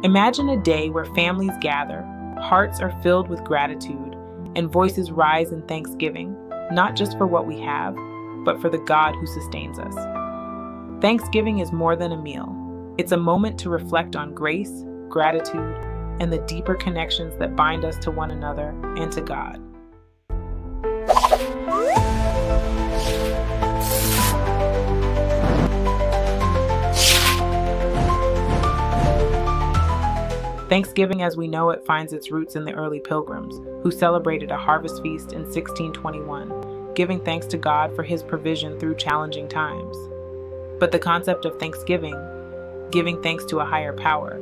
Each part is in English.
Imagine a day where families gather, hearts are filled with gratitude, and voices rise in thanksgiving, not just for what we have, but for the God who sustains us. Thanksgiving is more than a meal. It's a moment to reflect on grace, gratitude, and the deeper connections that bind us to one another and to God. Thanksgiving as we know it finds its roots in the early pilgrims, who celebrated a harvest feast in 1621, giving thanks to God for his provision through challenging times. But the concept of Thanksgiving, giving thanks to a higher power,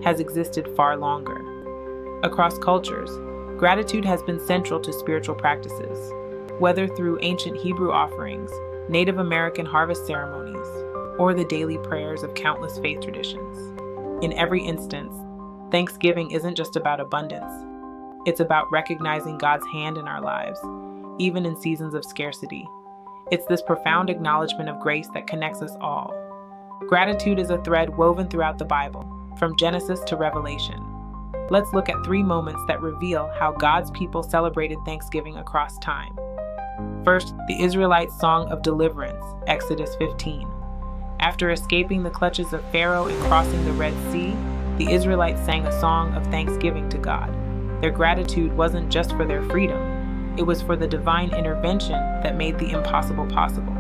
has existed far longer. Across cultures, gratitude has been central to spiritual practices, whether through ancient Hebrew offerings, Native American harvest ceremonies, or the daily prayers of countless faith traditions. In every instance, Thanksgiving isn't just about abundance. It's about recognizing God's hand in our lives, even in seasons of scarcity. It's this profound acknowledgement of grace that connects us all. Gratitude is a thread woven throughout the Bible, from Genesis to Revelation. Let's look at 3 moments that reveal how God's people celebrated Thanksgiving across time. First, the Israelites' song of deliverance, Exodus 15. After escaping the clutches of Pharaoh and crossing the Red Sea, the Israelites sang a song of thanksgiving to God. Their gratitude wasn't just for their freedom, it was for the divine intervention that made the impossible possible.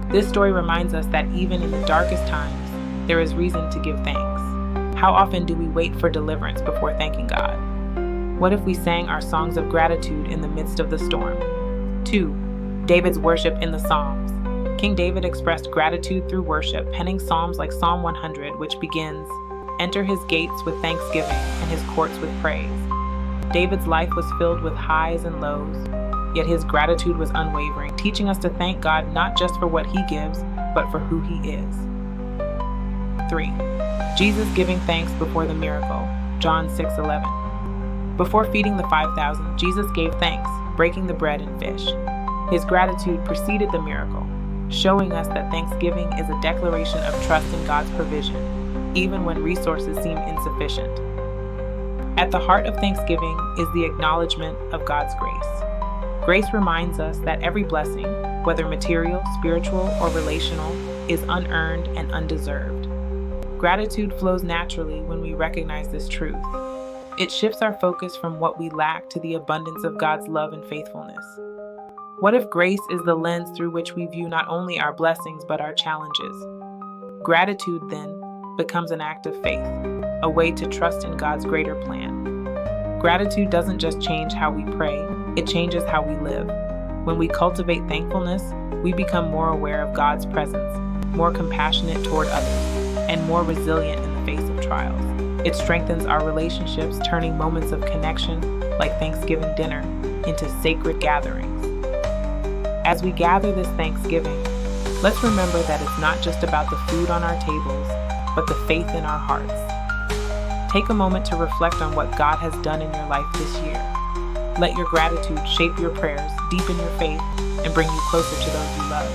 This story reminds us that even in the darkest times, there is reason to give thanks. How often do we wait for deliverance before thanking God? What if we sang our songs of gratitude in the midst of the storm? 2. David's worship in the Psalms. King David expressed gratitude through worship, penning psalms like Psalm 100, which begins, "Enter his gates with thanksgiving and his courts with praise." David's life was filled with highs and lows, yet his gratitude was unwavering, teaching us to thank God not just for what he gives, but for who he is. 3. Jesus giving thanks before the miracle, John 6:11. Before feeding the 5,000, Jesus gave thanks, breaking the bread and fish. His gratitude preceded the miracle, showing us that thanksgiving is a declaration of trust in God's provision, even when resources seem insufficient. At the heart of Thanksgiving is the acknowledgement of God's grace. Grace reminds us that every blessing, whether material, spiritual, or relational, is unearned and undeserved. Gratitude flows naturally when we recognize this truth. It shifts our focus from what we lack to the abundance of God's love and faithfulness. What if grace is the lens through which we view not only our blessings but our challenges? Gratitude, then, becomes an act of faith, a way to trust in God's greater plan. Gratitude doesn't just change how we pray, it changes how we live. When we cultivate thankfulness, we become more aware of God's presence, more compassionate toward others, and more resilient in the face of trials. It strengthens our relationships, turning moments of connection, like Thanksgiving dinner, into sacred gatherings. As we gather this Thanksgiving, let's remember that it's not just about the food on our tables, but the faith in our hearts. Take a moment to reflect on what God has done in your life this year. Let your gratitude shape your prayers, deepen your faith, and bring you closer to those you love.